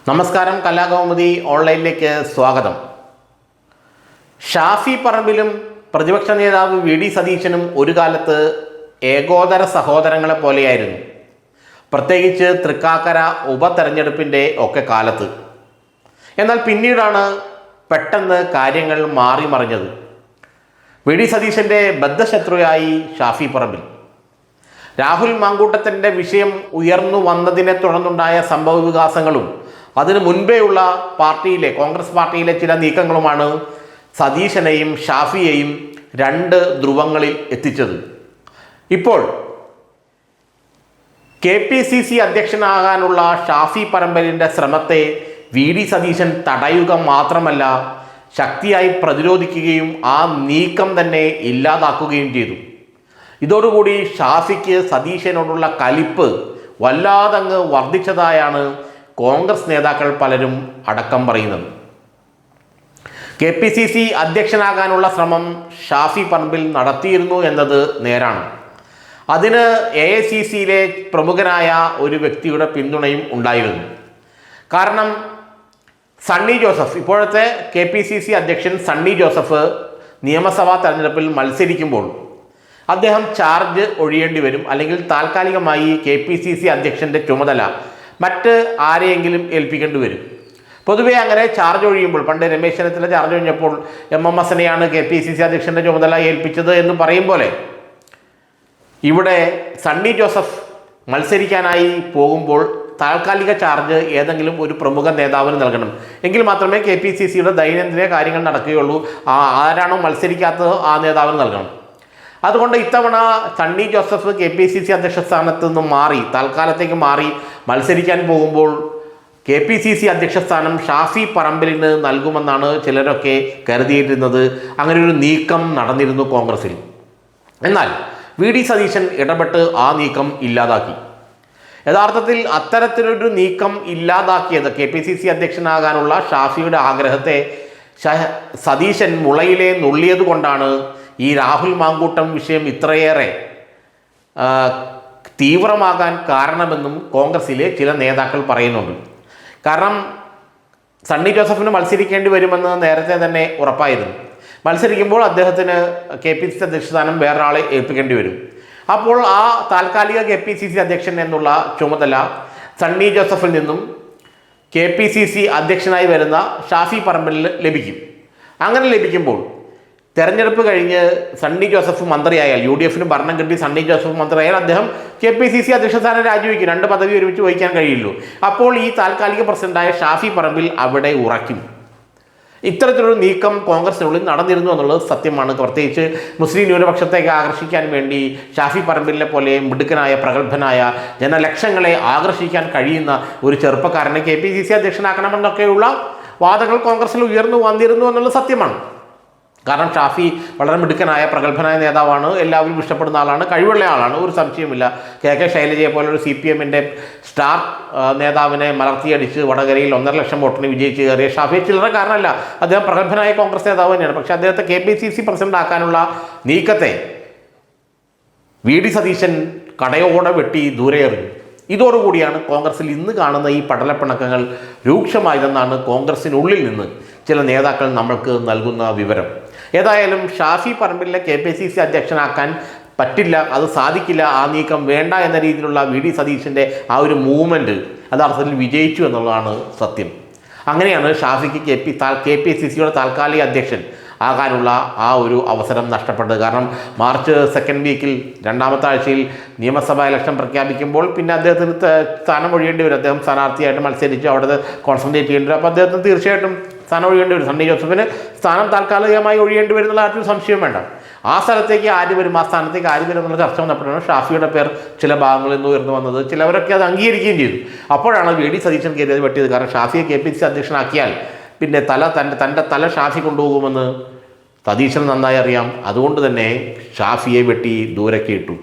നമസ്കാരം. കലാകൗമുദി ഓൺലൈനിലേക്ക് സ്വാഗതം. ഷാഫി പറമ്പിലും പ്രതിപക്ഷ നേതാവ് വി.ഡി. സതീശനും ഒരു കാലത്ത് ഏകോദര സഹോദരങ്ങളെ പോലെയായിരുന്നു, പ്രത്യേകിച്ച് തൃക്കാക്കര ഉപതെരഞ്ഞെടുപ്പിൻ്റെ ഒക്കെ കാലത്ത്. എന്നാൽ പിന്നീടാണ് പെട്ടെന്ന് കാര്യങ്ങൾ മാറി മറിഞ്ഞത്. വി.ഡി. സതീശൻ്റെ ബദ്ധശത്രുവായി ഷാഫി പറമ്പിൽ. രാഹുൽ മാങ്കൂട്ടത്തിൻ്റെ വിഷയം ഉയർന്നു വന്നതിനെ തുടർന്നുണ്ടായ സംഭവ വികാസങ്ങളും അതിനു മുൻപേയുള്ള കോൺഗ്രസ് പാർട്ടിയിലെ ചില നീക്കങ്ങളുമാണ് സതീശനെയും ഷാഫിയെയും രണ്ട് ധ്രുവങ്ങളിൽ എത്തിച്ചത്. ഇപ്പോൾ KPCC അധ്യക്ഷനാകാനുള്ള ഷാഫി പറമ്പലിൻ്റെ ശ്രമത്തെ വി.ഡി. സതീശൻ തടയുക മാത്രമല്ല, ശക്തിയായി പ്രതിരോധിക്കുകയും ആ നീക്കം തന്നെ ഇല്ലാതാക്കുകയും ചെയ്തു. ഇതോടുകൂടി ഷാഫിക്ക് സതീശനോടുള്ള കലിപ്പ് വല്ലാതങ്ങ് വർദ്ധിച്ചതായാണ് കോൺഗ്രസ് നേതാക്കൾ പലരും അടക്കം പറയുന്നത്. KPCC അധ്യക്ഷനാകാനുള്ള ശ്രമം ഷാഫി പറമ്പിൽ നടത്തിയിരുന്നു എന്നത് നേരാണ്. അതിന് AICCയിലെ പ്രമുഖനായ ഒരു വ്യക്തിയുടെ പിന്തുണയും ഉണ്ടായിരുന്നു. കാരണം സണ്ണി ജോസഫ്, ഇപ്പോഴത്തെ KPCC അധ്യക്ഷൻ സണ്ണി ജോസഫ് നിയമസഭാ തെരഞ്ഞെടുപ്പിൽ മത്സരിക്കുമ്പോൾ അദ്ദേഹം ചാർജ് ഒഴിയേണ്ടി വരും, അല്ലെങ്കിൽ താൽക്കാലികമായി KPCC അധ്യക്ഷൻ്റെ ചുമതല മറ്റ് ആരെയെങ്കിലും ഏൽപ്പിക്കേണ്ടി വരും. പൊതുവേ അങ്ങനെ ചാർജ് ഒഴിയുമ്പോൾ, പണ്ട് രമേശ് ചെന്നിത്തല ചാർജ് ഒഴിഞ്ഞപ്പോൾ MMSനെയാണ് KPCC അധ്യക്ഷൻ്റെ ചുമതല ഏൽപ്പിച്ചത് എന്ന് പറയും പോലെ, ഇവിടെ സണ്ണി ജോസഫ് മത്സരിക്കാനായി പോകുമ്പോൾ താൽക്കാലിക ചാർജ് ഏതെങ്കിലും ഒരു പ്രമുഖ നേതാവിന് നൽകണം. എങ്കിൽ മാത്രമേ KPCCയുടെ ദൈനംദിന കാര്യങ്ങൾ നടക്കുകയുള്ളൂ. ആരാണോ മത്സരിക്കാത്തത് ആ നേതാവിന് നൽകണം. അതുകൊണ്ട് ഇത്തവണ സണ്ണി ജോസഫ് KPCC അധ്യക്ഷ സ്ഥാനത്ത് നിന്നും താൽക്കാലത്തേക്ക് മാറി മത്സരിക്കാൻ പോകുമ്പോൾ KPCC അധ്യക്ഷ സ്ഥാനം ഷാഫി പറമ്പിലിന് നൽകുമെന്നാണ് ചിലരൊക്കെ കരുതിയിരുന്നത്. അങ്ങനെ ഒരു നീക്കം നടന്നിരുന്നു കോൺഗ്രസിൽ. എന്നാൽ വി.ഡി. സതീശൻ ഇടപെട്ട് ആ നീക്കം ഇല്ലാതാക്കി. യഥാർത്ഥത്തിൽ അത്തരത്തിലൊരു നീക്കം ഇല്ലാതാക്കിയത് KPCC അധ്യക്ഷനാകാനുള്ള ഷാഫിയുടെ ആഗ്രഹത്തെ സതീശൻ മുളയിലെ നുള്ളിയത് കൊണ്ടാണ് ഈ രാഹുൽ മാങ്കൂട്ടം വിഷയം ഇത്രയേറെ തീവ്രമാകാൻ കാരണമെന്നും കോൺഗ്രസിലെ ചില നേതാക്കൾ പറയുന്നുണ്ട്. കാരണം സണ്ണി ജോസഫിന് മത്സരിക്കേണ്ടി വരുമെന്ന് നേരത്തെ തന്നെ ഉറപ്പായിരുന്നു. മത്സരിക്കുമ്പോൾ അദ്ദേഹത്തിന് KPCC അധ്യക്ഷ സ്ഥാനം വേറൊരാളെ ഏൽപ്പിക്കേണ്ടി വരും. അപ്പോൾ ആ താൽക്കാലിക KPCC അധ്യക്ഷൻ എന്നുള്ള ചുമതല സണ്ണി ജോസഫിൽ നിന്നും KPCC അധ്യക്ഷനായി വരുന്ന ഷാഫി പറമ്പിലിന് ലഭിക്കും. അങ്ങനെ ലഭിക്കുമ്പോൾ തെരഞ്ഞെടുപ്പ് കഴിഞ്ഞ് സണ്ണി ജോസഫ് മന്ത്രിയായാൽ, UDFന് ഭരണം കിട്ടി സണ്ണി ജോസഫ് മന്ത്രിയായാൽ അദ്ദേഹം KPCC അധ്യക്ഷ സ്ഥാനം രാജിവെക്കും. രണ്ട് പദവി ഒരുമിച്ച് വഹിക്കാൻ കഴിയുള്ളൂ. അപ്പോൾ ഈ താൽക്കാലിക പ്രസിഡന്റായ ഷാഫി പറമ്പിൽ അവിടെ ഉറയ്ക്കും. ഇത്തരത്തിലൊരു നീക്കം കോൺഗ്രസിനുള്ളിൽ നടന്നിരുന്നു എന്നുള്ളത് സത്യമാണ്. പ്രത്യേകിച്ച് മുസ്ലിം ന്യൂനപക്ഷത്തേക്ക് ആകർഷിക്കാൻ വേണ്ടി ഷാഫി പറമ്പിലിനെ പോലെ മിടുക്കനായ പ്രഗത്ഭനായ ജനലക്ഷങ്ങളെ ആകർഷിക്കാൻ കഴിയുന്ന ഒരു ചെറുപ്പക്കാരനെ KPCC അധ്യക്ഷനാക്കണമെന്നൊക്കെയുള്ള വാദങ്ങൾ കോൺഗ്രസിൽ ഉയർന്നു വന്നിരുന്നു എന്നുള്ളത് സത്യമാണ്. കാരണം ഷാഫി വളരെ മിടുക്കനായ പ്രഗത്ഭനായ നേതാവാണ്, എല്ലാവരും ഇഷ്ടപ്പെടുന്ന ആളാണ്, കഴിവുള്ള ആളാണ്, ഒരു സംശയമില്ല. KK ശൈലജയെ പോലൊരു CPMൻ്റെ സ്റ്റാർ നേതാവിനെ മലർത്തിയടിച്ച് വടകരയിൽ 1.5 ലക്ഷം വോട്ടിന് വിജയിച്ച് കയറിയ ഷാഫി ചില്ലറക്കാരനല്ല. അദ്ദേഹം പ്രഗത്ഭനായ കോൺഗ്രസ് നേതാവ് തന്നെയാണ്. പക്ഷേ അദ്ദേഹത്തെ KPCC പ്രസിഡന്റ് ആക്കാനുള്ള നീക്കത്തെ വി.ഡി. സതീശൻ കടയോടെ വെട്ടി ദൂരെ എറിഞ്ഞു. ഇതോടുകൂടിയാണ് കോൺഗ്രസിൽ ഇന്ന് കാണുന്ന ഈ പടലപ്പിണക്കങ്ങൾ രൂക്ഷമായതെന്നാണ് കോൺഗ്രസിനുള്ളിൽ നിന്ന് ചില നേതാക്കൾ നമ്മൾക്ക് നൽകുന്ന വിവരം. ഏതായാലും ഷാഫി പറമ്പിലിനെ KPCC അധ്യക്ഷനാക്കാൻ പറ്റില്ല, അത് സാധിക്കില്ല, ആ നീക്കം വേണ്ട എന്ന രീതിയിലുള്ള വി.ഡി. സതീശൻ്റെ ആ ഒരു മൂവ്മെൻറ്റ് യഥാർത്ഥത്തിൽ വിജയിച്ചു എന്നുള്ളതാണ് സത്യം. അങ്ങനെയാണ് ഷാഫിക്ക് KPCCയുടെ താൽക്കാലിക അധ്യക്ഷൻ ആകാനുള്ള ആ ഒരു അവസരം നഷ്ടപ്പെട്ടത്. കാരണം മാർച്ച് 2nd വീക്കിൽ, രണ്ടാമത്തെ ആഴ്ചയിൽ നിയമസഭാ ഇലക്ഷൻ പ്രഖ്യാപിക്കുമ്പോൾ പിന്നെ അദ്ദേഹത്തിന് സ്ഥാനം ഒഴിയേണ്ടി വരും. അദ്ദേഹം സ്ഥാനാർത്ഥിയായിട്ട് മത്സരിച്ച് അവിടെ കോൺസെൻട്രേറ്റ് ചെയ്യേണ്ടി വരും. അപ്പോൾ അദ്ദേഹത്തിന് തീർച്ചയായിട്ടും സ്ഥാനം ഒഴിയേണ്ടി വരും. സണ്ണി ജോസഫിന് സ്ഥാനം താൽക്കാലികമായി ഒഴിയേണ്ടി വരുന്നുള്ള ആർക്കും സംശയം വേണ്ട. ആ സ്ഥാനത്തേക്ക് ആര് വരും എന്നുള്ള ചർച്ച വന്നപ്പോഴാണ് ഷാഫിയുടെ പേർ ചില ഭാഗങ്ങളിൽ നിന്ന് ഉയർന്നു വന്നത്. ചിലവരൊക്കെ അത് അംഗീകരിക്കുകയും ചെയ്തു. അപ്പോഴാണ് വി.ഡി. സതീശൻ കയറിയത് വെട്ടിയത്. കാരണം ഷാഫിയെ KPCC അധ്യക്ഷനാക്കിയാൽ പിന്നെ തൻ്റെ തല ഷാഫി കൊണ്ടുപോകുമെന്ന് സതീശൻ നന്നായി അറിയാം. അതുകൊണ്ട് തന്നെ ഷാഫിയെ വെട്ടി ദൂരേക്ക് ഇട്ടു.